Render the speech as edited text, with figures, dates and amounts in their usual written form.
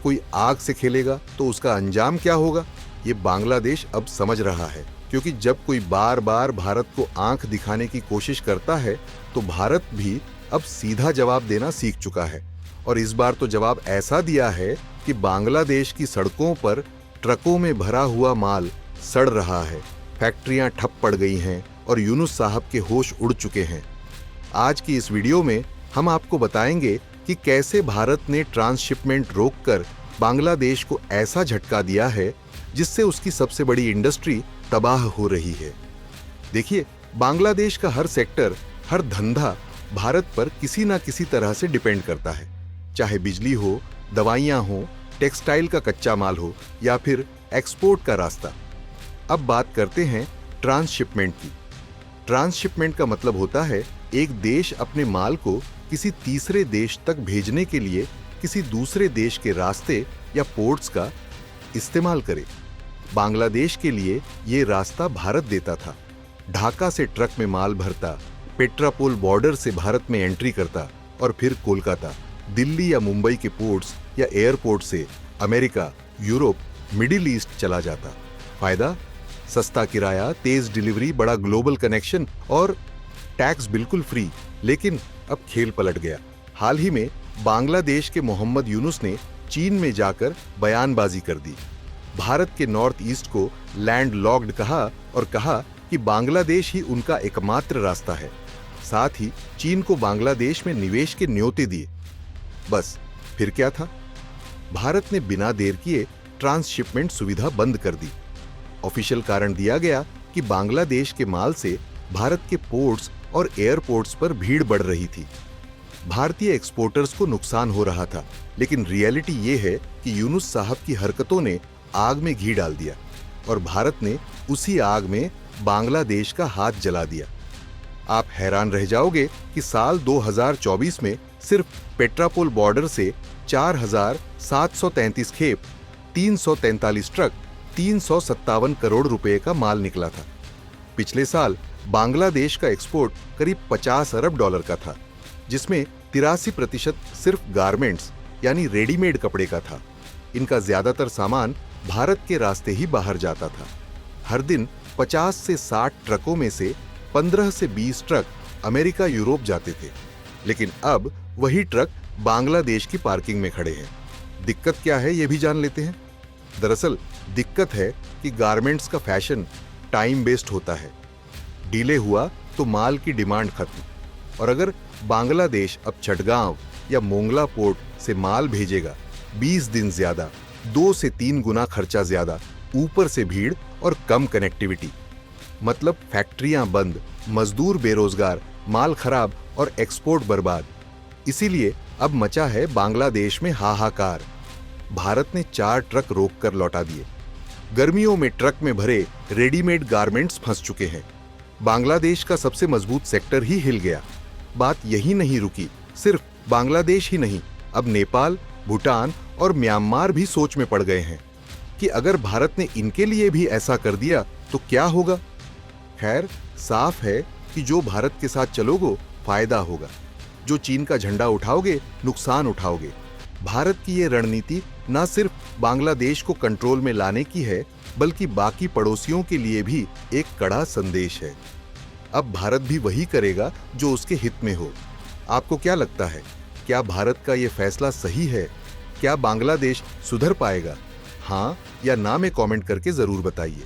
कोई आग से खेलेगा तो उसका अंजाम क्या होगा, ये बांग्लादेश अब समझ रहा है। क्योंकि जब कोई बार बार भारत को आंख दिखाने की कोशिश करता है तो भारत भी अब सीधा जवाब देना सीख चुका है। और इस बार तो जवाब ऐसा दिया है कि बांग्लादेश की सड़कों पर ट्रकों में भरा हुआ माल सड़ रहा है, फैक्ट्रियां ठप पड़ गई हैं और यूनुस साहब के होश उड़ चुके हैं। आज की इस वीडियो में हम आपको बताएंगे कि कैसे भारत ने ट्रांसशिपमेंट रोककर बांग्लादेश को ऐसा झटका दिया है जिससे उसकी सबसे बड़ी इंडस्ट्री तबाह हो रही है। देखिए, बांग्लादेश का हर सेक्टर, हर धंधा भारत पर किसी ना किसी तरह से डिपेंड करता है, चाहे बिजली हो, दवाइयां हो, टेक्सटाइल का कच्चा माल हो या फिर एक्सपोर्ट का रास्ता। अब बात करते हैं ट्रांसशिपमेंट की। ट्रांसशिपमेंट का मतलब होता है एक देश अपने माल को किसी तीसरे देश तक भेजने के लिए किसी दूसरे देश के रास्ते या पोर्ट्स का इस्तेमाल करे। बांग्लादेश के लिए ये रास्ता भारत देता था। ढाका से ट्रक में माल भरता, पेट्रापोल बॉर्डर से भारत में एंट्री करता और फिर कोलकाता, दिल्ली या मुंबई के पोर्ट्स या एयरपोर्ट से अमेरिका, यूरोप, मिडिल ईस्ट चला जाता। फायदा? सस्ता किराया, तेज डिलीवरी, बड़ा ग्लोबल कनेक्शन और टैक्स बिल्कुल फ्री। लेकिन अब खेल पलट गया। हाल ही में बांग्लादेश के मोहम्मद यूनुस ने चीन में जाकर बयानबाजी कर दी। भारत के नॉर्थ ईस्ट को लैंड लॉक्ड कहा और कहा कि बांग्लादेश ही उनका एकमात्र रास्ता है। साथ ही चीन को बांग्लादेश में निवेश के न्योते दिए। बस फिर क्या था? भारत ने बिना देर किए ट्रांसशिपमेंट सुविधा बंद कर दी। ऑफिशियल कारण दिया गया कि बांग्लादेश के माल से भारत के पोर्ट्स और एयरपोर्ट्स पर भीड़ बढ़ रही थी। भारतीय एक्सपोर्टर्स को नुकसान हो रहा था। लेकिन रियलिटी ये है कि यूनुस साहब की हरकतों ने आग में घी डाल दिया और भारत ने उसी आग में बांग्लादेश का हाथ जला दिया। आप हैरान रह जाओगे कि साल 2024 में सिर्फ पेट्रापोल बॉर्डर से 4,733 खेप, 343 ट्रक, 357 करोड़ रुपए का माल निकला था। पिछले साल बांग्लादेश का एक्सपोर्ट करीब 50 अरब डॉलर का था, जिसमें 83% सिर्फ गारमेंट्स यानी रेडीमेड कपड़े का था। इनका ज्यादातर सामान भारत के रास्ते ही बाहर जाता था। हर दिन 50 से 60 ट्रकों में से 15 से 20 ट्रक अमेरिका, यूरोप जाते थे। लेकिन अब वही ट्रक बांग्लादेश की पार्किंग में खड़े हैं। दिक्कत क्या है ये भी जान लेते हैं। दरअसल दिक्कत है कि गारमेंट्स का फैशन टाइम बेस्ड होता है। डिले हुआ तो माल की डिमांड खत्म। और अगर बांग्लादेश अब चटगांव या मोंगला पोर्ट से माल भेजेगा, 20 दिन ज्यादा, 2 से 3 गुना खर्चा ज्यादा, ऊपर से भीड़ और कम कनेक्टिविटी। मतलब फैक्ट्रियां बंद, मजदूर बेरोजगार, माल खराब और एक्सपोर्ट बर्बाद। इसीलिए अब मचा है बांग्लादेश में हाहाकार। भारत ने 4 ट्रक रोककर लौटा दिए। गर्मियों में ट्रक में भरे रेडीमेड गारमेंट्स फंस चुके हैं। बांग्लादेश का सबसे मजबूत सेक्टर ही हिल गया। बात यही नहीं रुकी। सिर्फ बांग्लादेश ही नहीं, अब नेपाल, भूटान और म्यांमार भी सोच में पड़ गए हैं कि अगर भारत ने इनके लिए भी ऐसा कर दिया तो क्या होगा। खैर, साफ है कि जो भारत के साथ चलोगे फायदा होगा, जो चीन का झंडा उठाओगे नुकसान उठाओगे। भारत की ये रणनीति न सिर्फ बांग्लादेश को कंट्रोल में लाने की है, बल्कि बाकी पड़ोसियों के लिए भी एक कड़ा संदेश है। अब भारत भी वही करेगा जो उसके हित में हो। आपको क्या लगता है, क्या भारत का ये फैसला सही है? क्या बांग्लादेश सुधर पाएगा? हाँ या ना में कमेंट करके जरूर बताइए।